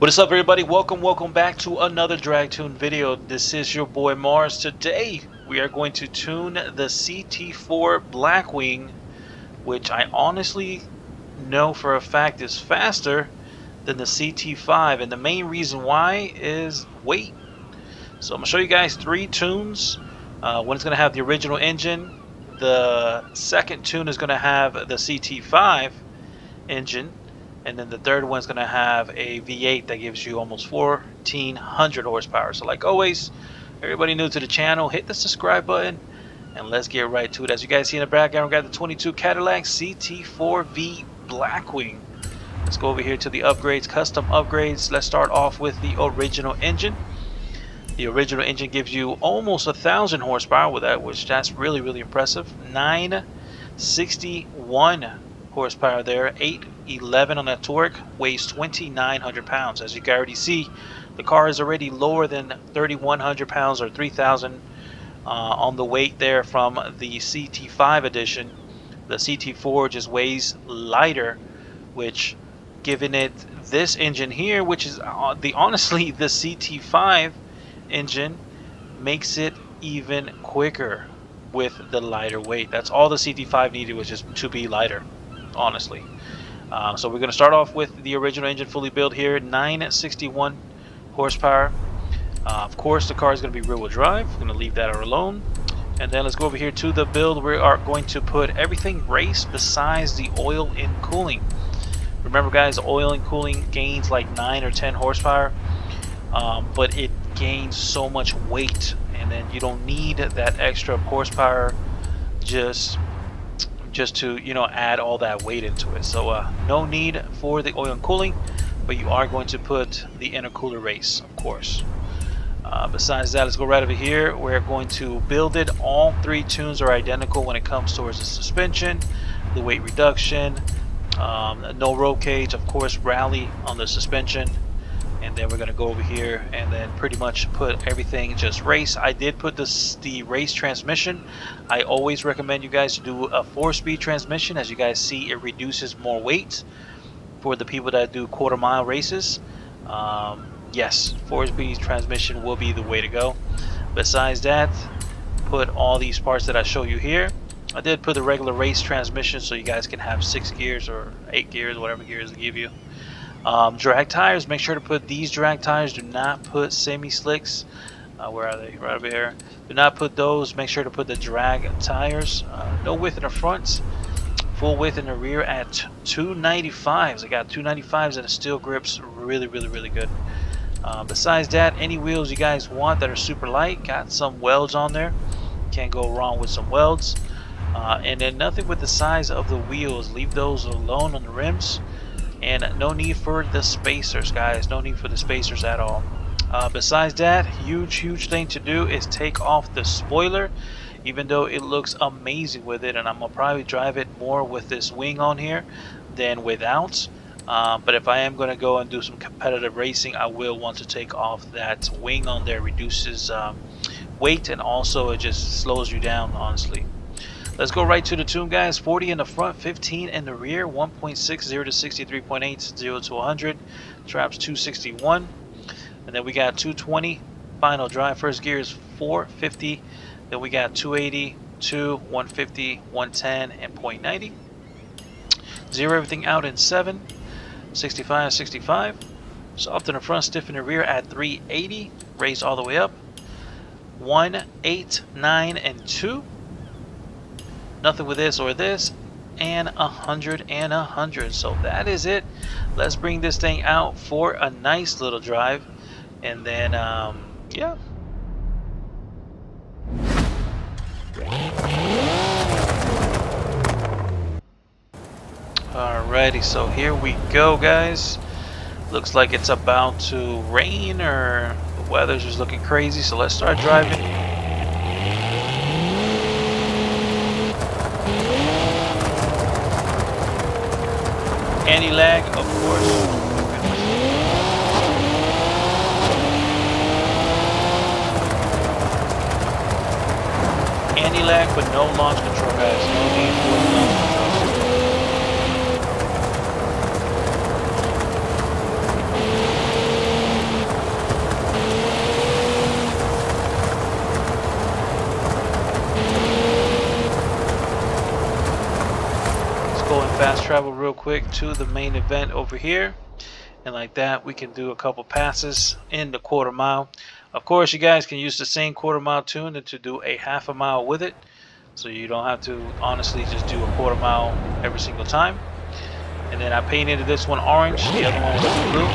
What is up, everybody? Welcome back to another drag tune video. This is your boy Mars. Today we are going to tune the Ct4 Blackwing, which I honestly know for a fact is faster than the Ct5, and the main reason why is weight. So I'm gonna show you guys three tunes. One is gonna have the original engine. The second tune is gonna have the Ct5 engine. And then the third one's going to have a V8 that gives you almost 1,400 horsepower. So like always, everybody new to the channel, hit the subscribe button and let's get right to it. As you guys see in the background, we got the 22 Cadillac Ct4-V Blackwing. Let's go over here to the upgrades, custom upgrades. Let's start off with the original engine. The original engine gives you almost 1,000 horsepower with that, which that's really impressive. 961 horsepower there, 811 on that torque, weighs 2,900 pounds. As you can already see, the car is already lower than 3,100 pounds or 3,000 on the weight there from the Ct5 edition. The Ct4 just weighs lighter, which giving it this engine here, which is honestly the Ct5 engine, makes it even quicker with the lighter weight. That's all the Ct5 needed, was just to be lighter, honestly. So we're going to start off with the original engine fully built here, 961 horsepower. Of course, the car is going to be rear-wheel drive. We're going to leave that alone. And then let's go over here to the build. We are going to put everything race besides the oil and cooling. Remember, guys, oil and cooling gains like 9 or 10 horsepower, but it gains so much weight, and then you don't need that extra horsepower just to, you know, add all that weight into it. So no need for the oil and cooling, but you are going to put the intercooler race, of course. Besides that, let's go right over here. We're going to build it. All three tunes are identical when it comes towards the suspension, the weight reduction, no roll cage, of course, rally on the suspension. And then we're going to go over here and then pretty much put everything just race. I did put the race transmission. I always recommend you guys to do a 4-speed transmission. As you guys see, it reduces more weight for the people that do quarter-mile races. Yes, 4-speed transmission will be the way to go. Besides that, put all these parts that I show you here. I did put the regular race transmission so you guys can have 6 gears or 8 gears, whatever gears they give you. Drag tires, make sure to put these drag tires. Do not put semi-slicks. Where are they? Right over here. Do not put those. Make sure to put the drag tires. No width in the front, full width in the rear at 295s. I got 295s and the steel grips really good. Besides that, any wheels you guys want that are super light, got some welds on there. Can't go wrong with some welds. And then nothing with the size of the wheels. Leave those alone on the rims. And no need for the spacers, guys. No need for the spacers at all. Besides that, huge thing to do is take off the spoiler, even though it looks amazing with it, and I'm gonna probably drive it more with this wing on here than without. But if I am gonna go and do some competitive racing, I will want to take off that wing on there. Reduces weight, and also it just slows you down, honestly. Let's go right to the tune, guys. 40 in the front, 15 in the rear, 1.60 to 63.8, 0 to 100, traps 261, and then we got 220 final drive. First gear is 450, then we got 280, 150, 110, and 0.90. Zero everything out in 7, 65, 65. Soft in the front, stiff in the rear at 380, raised all the way up. 1, 8, 9, and 2. Nothing with this or this, and 100 and 100. So that is it. Let's bring this thing out for a nice little drive, and then yeah. Alrighty, so here we go, guys. Looks like it's about to rain, or the weather's just looking crazy, so let's start driving. Anti-lag, of course. Anti-lag, but no launch control, guys. No need for launch control. real quick to the main event over here. And like that, we can do a couple passes in the quarter mile. Of course, you guys can use the same quarter mile tune to do a half a mile with it. So you don't have to honestly just do a quarter mile every single time. And then I painted this one orange, the other one was blue.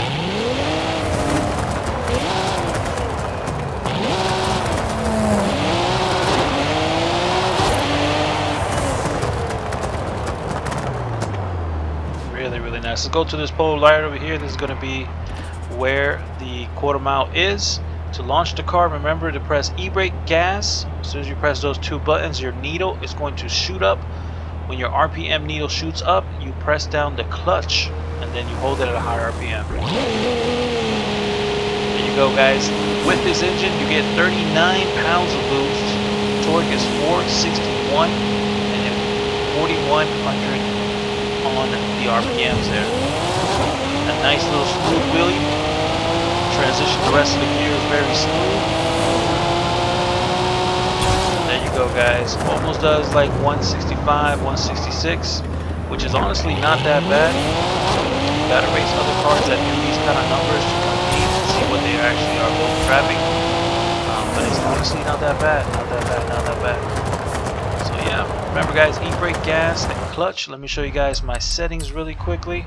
Really nice. Let's go to this pole light over here. This is going to be where the quarter mile is. To launch the car, remember to press e-brake, gas. As soon as you press those two buttons, your needle is going to shoot up. When your RPM needle shoots up, you press down the clutch and then you hold it at a higher RPM. There you go, guys. With this engine, you get 39 pounds of boost. Torque is 461 and then 4100 on the RPMs there. A nice little smooth wheelie. Transition, the rest of the gear is very smooth. There you go, guys. Almost does like 165, 166, which is honestly not that bad. You gotta race other cars that do these kind of numbers to compete and see what they actually are both trapping. But it's honestly not that bad. Not that bad, not that bad. So yeah, remember guys, e-brake, gas, and clutch. Let me show you guys my settings really quickly.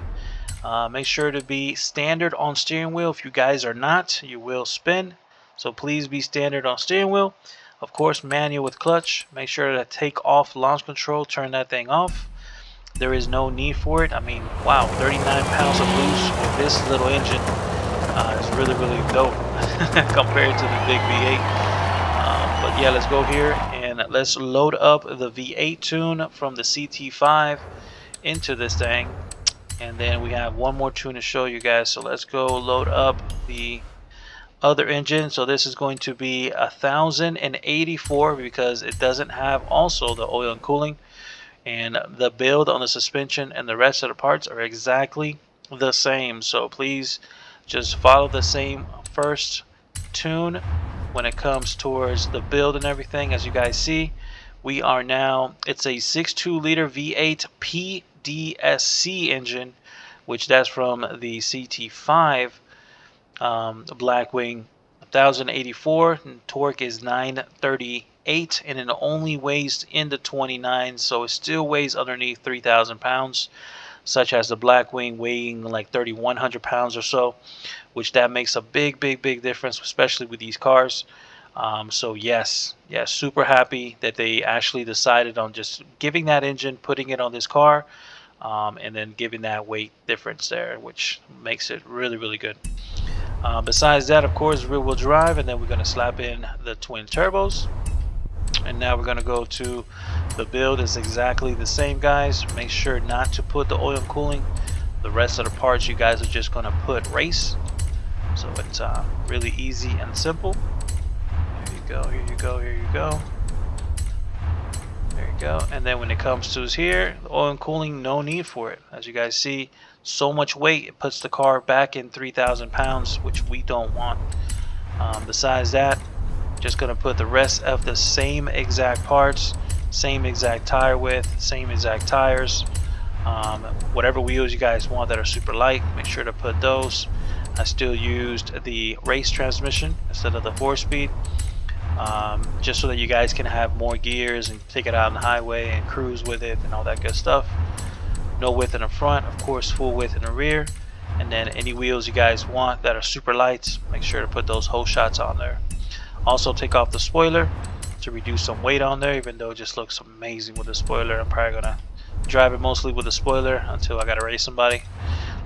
Make sure to be standard on steering wheel. If you guys are not, you will spin. So please be standard on steering wheel. Of course, manual with clutch. Make sure to take off launch control, turn that thing off. There is no need for it. I mean, wow, 39 pounds of boost with this little engine is really dope compared to the big V8. But yeah, let's go here and let's load up the V8 tune from the Ct4-V into this thing. And then we have one more tune to show you guys. So let's go load up the other engine. So this is going to be 1084 because it doesn't have also the oil and cooling. And the build on the suspension and the rest of the parts are exactly the same. So please just follow the same first tune when it comes towards the build and everything. As you guys see, we are now, it's a 6.2 liter V8 PDSC engine, which that's from the Ct4-V Blackwing. 1084 and torque is 938 and it only weighs in the 29, so it still weighs underneath 3,000 pounds, such as the Blackwing weighing like 3,100 pounds or so, which that makes a big difference, especially with these cars. So yes, super happy that they actually decided on just giving that engine, putting it on this car, and then giving that weight difference there, which makes it really good. Besides that, of course, rear wheel drive, and then we're going to slap in the twin turbos. And now we're going to go to the build. It's exactly the same, guys. Make sure not to put the oil and cooling. The rest of the parts you guys are just going to put race. So it's really easy and simple. Here you go, here you go, here you go. There you go. And then when it comes to here, the oil and cooling, no need for it. As you guys see, so much weight, it puts the car back in 3,000 pounds, which we don't want. Besides that, just going to put the rest of the same exact parts, same exact tire width, same exact tires. Whatever wheels you guys want that are super light, make sure to put those. I still used the race transmission instead of the 4-speed, just so that you guys can have more gears and take it out on the highway and cruise with it and all that good stuff. No width in the front, of course, full width in the rear. And then any wheels you guys want that are super light, make sure to put those whole shots on there. Also take off the spoiler to reduce some weight on there, even though it just looks amazing with the spoiler. I'm probably gonna drive it mostly with the spoiler until I gotta race somebody.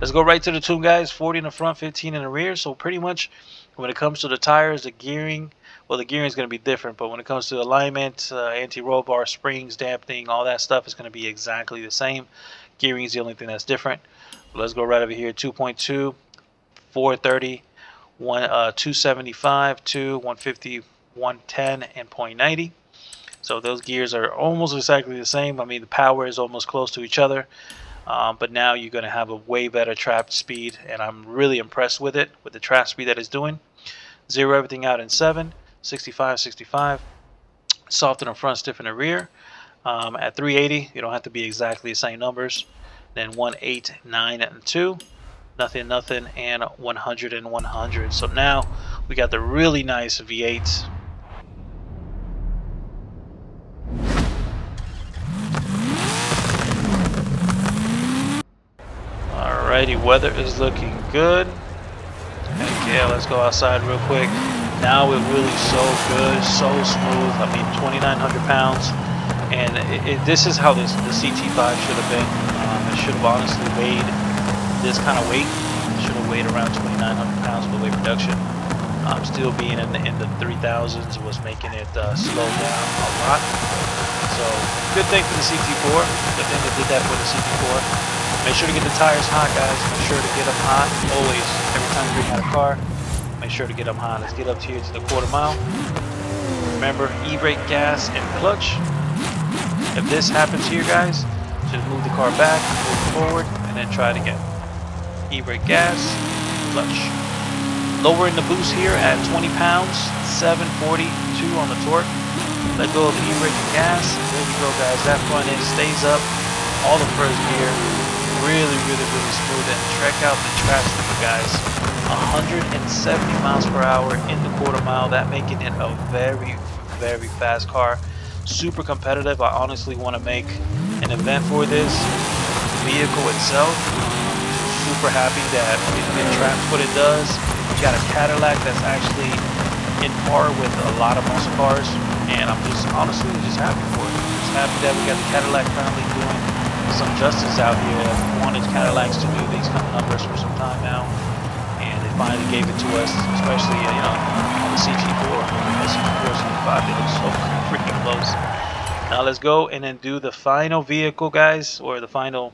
Let's go right to the tune, guys. 40 in the front, 15 in the rear. So pretty much when it comes to the tires, the gearing, well, the gearing is going to be different, but when it comes to alignment, anti-roll bar, springs, dampening, all that stuff is going to be exactly the same. Gearing is the only thing that's different. Let's go right over here. 2.2, 430, 275, 2, 150, 110, and 0.90. So those gears are almost exactly the same. I mean, the power is almost close to each other. But now you're going to have a way better trap speed, and I'm really impressed with it, with the trap speed that it's doing. Zero everything out in 7, 65, 65. Soft in the front, stiff in the rear. At 380, you don't have to be exactly the same numbers. then 1, 8, 9, and 2. Nothing, nothing, and 100 and 100. So now we got the really nice V8. Alrighty, weather is looking good. Heck yeah, let's go outside real quick. Now it really so good, so smooth. I mean, 2,900 pounds, and this is how the CT5 should have been. It should have honestly weighed this kind of weight. It should have weighed around 2,900 pounds for weight reduction. Still being in the 3,000s was making it slow down a lot. So good thing for the CT4. Good thing they did that for the CT4. Make sure to get the tires hot, guys. Make sure to get them hot. Always, every time you bring out a car, make sure to get them hot. Let's get up here to the quarter mile. Remember, e-brake, gas, and clutch. If this happens here, guys, just move the car back, move it forward, and then try it again. E-brake, gas, clutch. Lowering the boost here at 20 pounds, 742 on the torque. Let go of the e-brake and gas. There you go, guys. That front end stays up. All the first gear. Really smooth. And check out the track slipper, guys. 170 miles per hour in the quarter mile. That making it a very fast car. Super competitive. I honestly want to make an event for this vehicle itself. Super happy that it tracks what it does. We got a Cadillac that's actually in par with a lot of muscle cars, and I'm just honestly just happy for it. Just happy that we got the Cadillac family doing some justice out here. I've wanted Cadillacs to do these kind of numbers for some time now, and they finally gave it to us, especially on the CT4. The CT4 CT5, they look so freaking close. Now let's go and then do the final vehicle, guys, or the final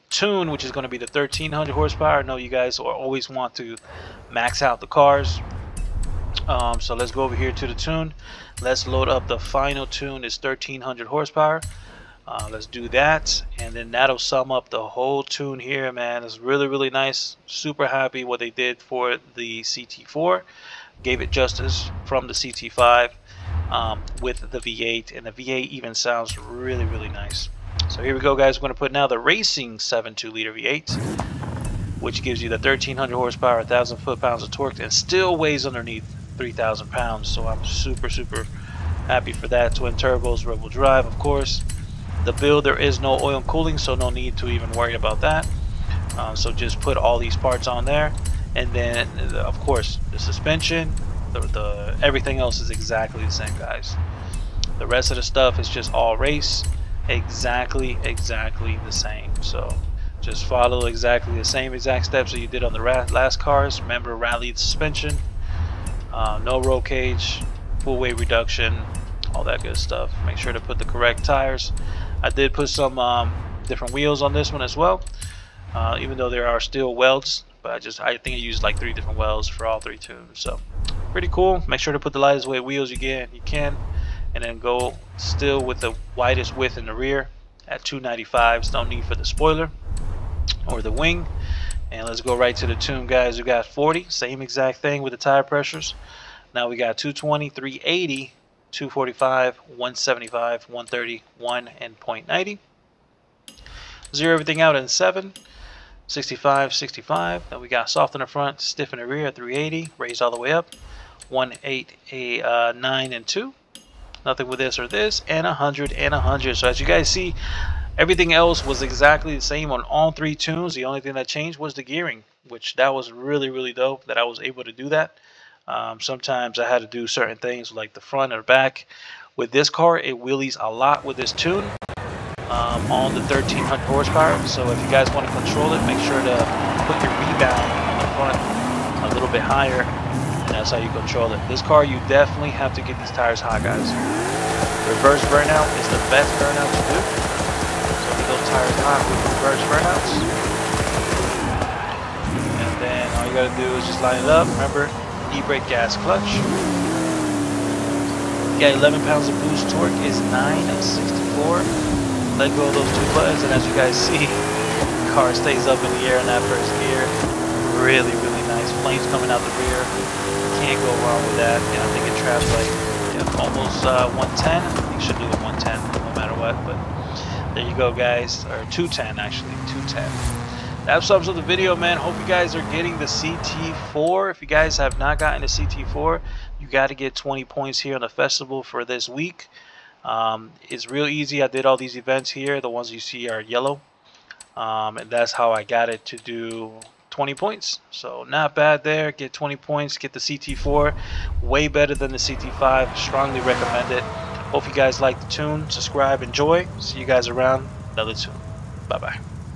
tune, which is going to be the 1,300 horsepower. I know you guys always want to max out the cars, so let's go over here to the tune. Let's load up the final tune. Is 1,300 horsepower. Let's do that, and then that'll sum up the whole tune here, man. It's really nice. Super happy what they did for the CT4. Gave it justice from the CT5 with the V8, and the V8 even sounds really nice. So here we go, guys. We're going to put now the racing 7.2 liter V8, which gives you the 1,300 horsepower, 1,000 foot-pounds of torque, and still weighs underneath 3,000 pounds. So I'm super happy for that. Twin turbos, rear-wheel drive, of course. The build, there is no oil and cooling, so no need to even worry about that. So just put all these parts on there, and then of course the suspension, the everything else is exactly the same, guys. The rest of the stuff is just all race. Exactly the same. So just follow exactly the same exact steps that you did on the last cars. Remember, rally suspension, no roll cage, full weight reduction, all that good stuff. Make sure to put the correct tires. I did put some different wheels on this one as well, even though there are still welds, but I think I used like 3 different welds for all 3 tunes. So pretty cool. Make sure to put the lightest weight wheels you can, and then go still with the widest width in the rear at 295s. No need for the spoiler or the wing. And let's go right to the tune, guys. We got 40, same exact thing with the tire pressures. Now we got 220, 380, 245, 175, 130, 1, and 0.90. Zero everything out in 7, 65, 65. Then we got soft in the front, stiff in the rear at 380, raised all the way up. 1, 8, 9, and 2. Nothing with this or this, and 100 and 100. So as you guys see, everything else was exactly the same on all 3 tunes. The only thing that changed was the gearing, which that was really dope that I was able to do that. Sometimes I had to do certain things like the front or back. With this car, it wheelies a lot with this tune on the 1,300 horsepower. So if you guys want to control it, make sure to put your rebound on the front a little bit higher, and that's how you control it. This car, you definitely have to get these tires hot, guys. Reverse burnout is the best burnout to do. So get those tires hot with reverse burnouts. And then all you gotta do is just line it up. Remember, e-brake, gas, clutch. You got 11 pounds of boost. Torque is 964. Let go of those 2 buttons, and as you guys see, the car stays up in the air in that first gear. Really nice. Flames coming out the rear. Can't go wrong with that. And I think it traps like almost 110. You should do the 110 no matter what. But There you go, guys. Or 210, actually. 210. That sums up the video, man. Hope you guys are getting the CT4. If you guys have not gotten the CT4, you got to get 20 points here on the festival for this week. It's real easy. I did all these events here. The ones you see are yellow. And that's how I got it to do 20 points. So not bad there. Get 20 points. Get the CT4. Way better than the CT5. Strongly recommend it. Hope you guys like the tune. Subscribe. Enjoy. See you guys around another tune. Bye-bye.